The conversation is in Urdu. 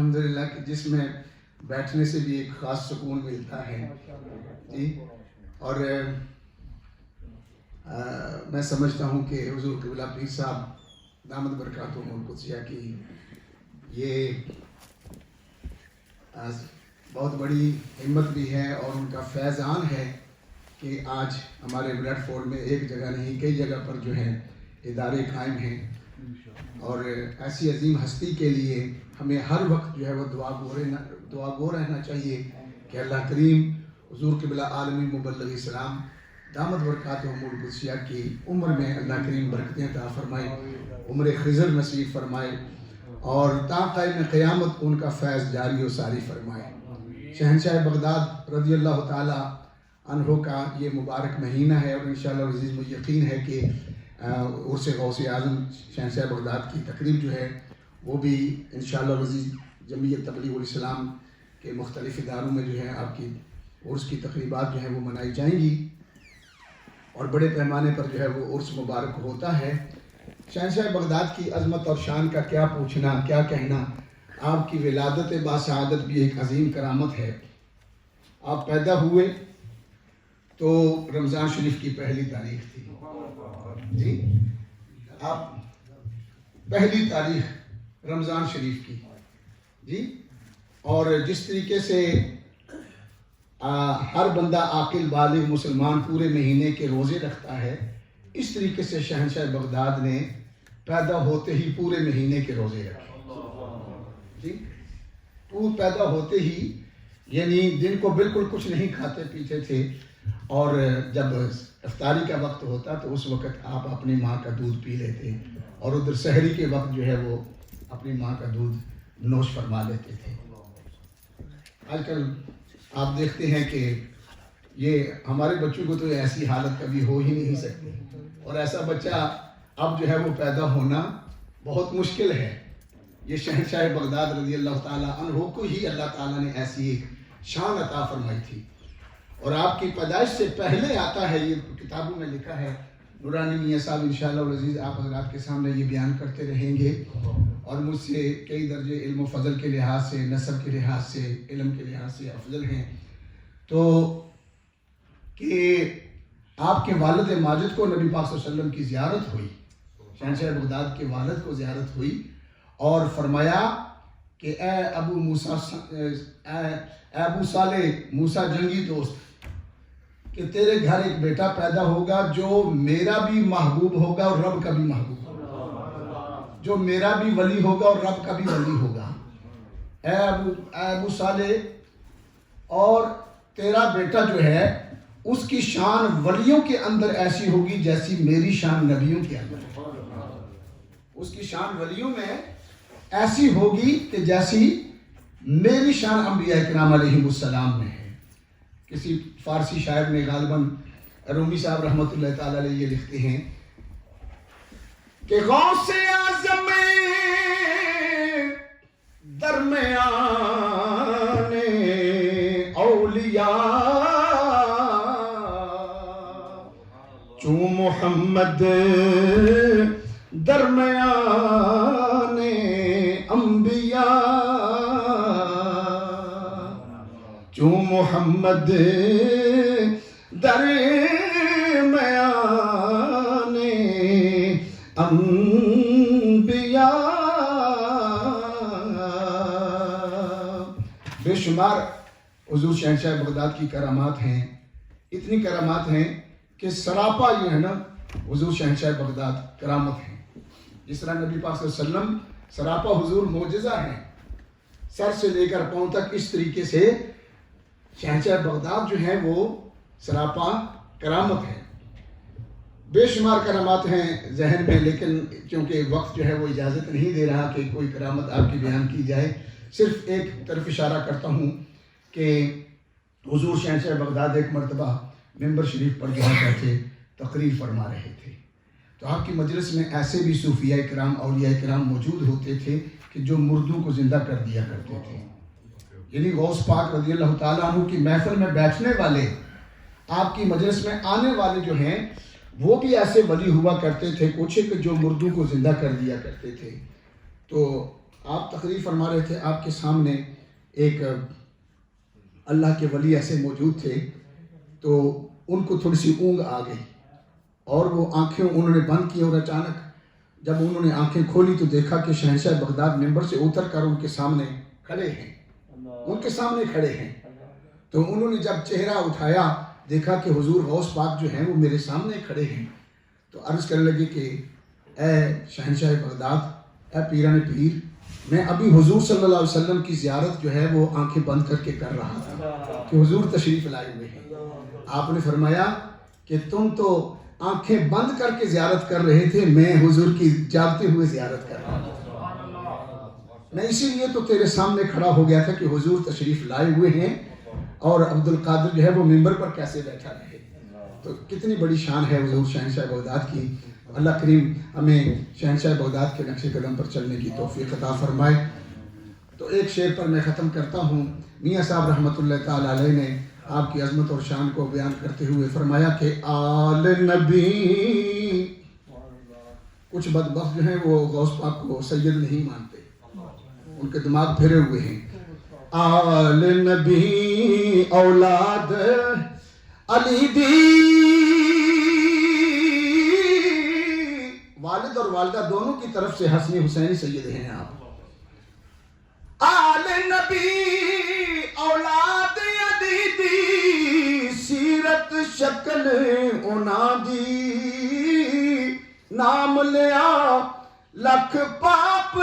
الحمدللہ کہ جس میں بیٹھنے سے بھی ایک خاص سکون ملتا ہے جی. اور میں سمجھتا ہوں کہ حضور قبلہ پیر صاحب دامت برکاتہم القدسیہ کی یہ بہت بڑی ہمت بھی ہے اور ان کا فیضان ہے کہ آج ہمارے بلیڈ فورڈ میں ایک جگہ نہیں کئی جگہ پر جو ہے ادارے قائم ہیں. اور ایسی عظیم ہستی کے لیے ہمیں ہر وقت جو ہے وہ دعا گو رہنا چاہیے کہ اللہ کریم حضور قبلہ عالمی مبلغ اسلام دامت برکاتہم القدسیہ کی عمر میں اللہ کریم برکتیں عطا فرمائے, عمر خضر نصیب فرمائے اور تا قائم قیامت ان کا فیض جاری و ساری فرمائے. شہنشاہ بغداد رضی اللہ تعالی عنہ کا یہ مبارک مہینہ ہے اور انشاءاللہ عزیز مجھے یقین ہے کہ عرس غوث اعظم شہنشاہ بغداد کی تقریب جو ہے وہ بھی انشاءاللہ عزیز جمعیت تبلیغ الاسلام کے مختلف اداروں میں جو ہے آپ کی عرس کی تقریبات جو ہیں وہ منائی جائیں گی اور بڑے پیمانے پر جو ہے وہ عرس مبارک ہوتا ہے. شہنشاہ بغداد کی عظمت اور شان کا کیا پوچھنا کیا کہنا. آپ کی ولادت باسعادت بھی ایک عظیم کرامت ہے. آپ پیدا ہوئے تو رمضان شریف کی پہلی تاریخ تھی جی. آپ پہلی تاریخ رمضان شریف کی جی. اور جس طریقے سے ہر بندہ عاقل بالغ مسلمان پورے مہینے کے روزے رکھتا ہے, اس طریقے سے شہنشاہ بغداد نے پیدا ہوتے ہی پورے مہینے کے روزے رکھے جی. پیدا ہوتے ہی یعنی دن کو بالکل کچھ نہیں کھاتے پیتے تھے اور جب افطاری کا وقت ہوتا تو اس وقت آپ اپنی ماں کا دودھ پی لیتے اور ادھر سحری کے وقت جو ہے وہ اپنی ماں کا دودھ نوش فرما لیتے تھے. آج کل آپ دیکھتے ہیں کہ یہ ہمارے بچوں کو تو ایسی حالت کبھی ہو ہی نہیں سکتی اور ایسا بچہ اب جو ہے وہ پیدا ہونا بہت مشکل ہے. یہ شہنشاہ بغداد رضی اللہ تعالیٰ عنہ کو ہی اللہ تعالیٰ نے ایسی ایک شان عطا فرمائی تھی اور آپ کی پیدائش سے پہلے آتا ہے. یہ کتابوں میں لکھا ہے. نورانی میاں صاحب انشاءاللہ العزیز آپ حضرات کے سامنے یہ بیان کرتے رہیں گے اور مجھ سے کئی درجے علم و فضل کے لحاظ سے نسب کے لحاظ سے علم کے لحاظ سے افضل ہیں. تو کہ آپ کے والد ماجد کو نبی پاک صلی اللہ علیہ وسلم کی زیارت ہوئی, شہنشاہ بغداد کے والد کو زیارت ہوئی اور فرمایا کہ اے ابو صالح موسیٰ جنگی دوست کہ تیرے گھر ایک بیٹا پیدا ہوگا جو میرا بھی محبوب ہوگا اور رب کا بھی محبوب ہوگا, جو میرا بھی ولی ہوگا اور رب کا بھی ولی ہوگا. اے ابو صالح, اور تیرا بیٹا جو ہے اس کی شان ولیوں کے اندر ایسی ہوگی جیسی میری شان نبیوں کے اندر. اس کی شان ولیوں میں ایسی ہوگی کہ جیسی میری شان انبیاء کرام علیہم السلام میں ہے. کسی فارسی شاعر نے غالباً رومی صاحب رحمۃ اللہ تعالی علیہ یہ لکھتے ہیں کہ غوث اعظم درمیان اولیاء چون محمد درمیان انبیاء چون محمد درمیان انبیاء. بے شمار حضور شہنشاہ بغداد کی کرامات ہیں. اتنی کرامات ہیں کہ سراپا یہ ہے نا حضور شہنشاہ بغداد کرامت ہیں. جس طرح نبی پاک صلی اللہ علیہ وسلم سراپا حضور معجزہ ہیں, سر سے لے کر پاؤں تک, اس طریقے سے شہنشاہ بغداد جو ہیں وہ سراپا کرامت ہے. بے شمار کرامات ہیں ذہن میں, لیکن چونکہ وقت جو ہے وہ اجازت نہیں دے رہا کہ کوئی کرامت آپ کی بیان کی جائے. صرف ایک طرف اشارہ کرتا ہوں کہ حضور شہنشاہ بغداد ایک مرتبہ ممبر شریف پر جو بیٹھے تقریر فرما رہے تھے تو آپ کی مجلس میں ایسے بھی صوفیاء کرام اولیاء کرام موجود ہوتے تھے کہ جو مردوں کو زندہ کر دیا کرتے تھے. یعنی غوث پاک رضی اللہ تعالیٰ عنہ کی محفل میں بیٹھنے والے, آپ کی مجلس میں آنے والے جو ہیں وہ بھی ایسے ولی ہوا کرتے تھے کچھ کہ جو مردوں کو زندہ کر دیا کرتے تھے. تو آپ تقریر فرما رہے تھے، آپ کے سامنے ایک اللہ کے ولی ایسے موجود تھے، تو ان کو تھوڑی سی اونگ آ گئی اور وہ آنکھیں انہوں نے بند کی، اور اچانک جب انہوں نے آنکھیں کھولی تو دیکھا کہ شہنشاہ بغداد ممبر سے اتر کر ان کے سامنے کھڑے ہیں، ان کے سامنے کھڑے ہیں۔ تو انہوں نے جب چہرہ اٹھایا دیکھا کہ حضور غوث پاک جو ہیں وہ میرے سامنے کھڑے ہیں، تو عرض کرنے لگے کہ اے شہنشاہ بغداد، اے پیران پیر، میں ابھی حضور صلی اللہ علیہ وسلم کی زیارت جو ہے وہ آنکھیں بند کر کے کر رہا تھا کہ حضور تشریف لائے ہوئے ہیں۔ آپ نے فرمایا کہ تم تو آنکھیں بند کر کے زیارت کر رہے تھے، میں حضور کی جاگتے ہوئے زیارت کر رہا تھا، میں اسی لیے تو تیرے سامنے کھڑا ہو گیا تھا کہ حضور تشریف لائے ہوئے ہیں اور عبد القادر جو ہے وہ ممبر پر کیسے بیٹھا رہے۔ تو کتنی بڑی شان ہے حضور شہنشاہ بغداد کی۔ اللہ کریم ہمیں شہنشاہ بغداد کے نقش قدم پر چلنے کی توفیق عطا فرمائے۔ تو ایک شعر پر میں ختم کرتا ہوں۔ میاں صاحب رحمۃ اللہ تعالیٰ علیہ نے آپ کی عظمت اور شان کو بیان کرتے ہوئے فرمایا کہ آل نبی، کچھ بدبخت جو ہیں وہ غوث پاک کو سید نہیں مانتے، ان کے دماغ پھرے ہوئے ہیں۔ آل نبی اولاد علی دی، والد اور والدہ دونوں کی طرف سے حسنی حسینی سید ہیں آپ۔ آل نبی اولاد علی دی، سیرت شکل اونا دی، نام لیا لکھ پاپ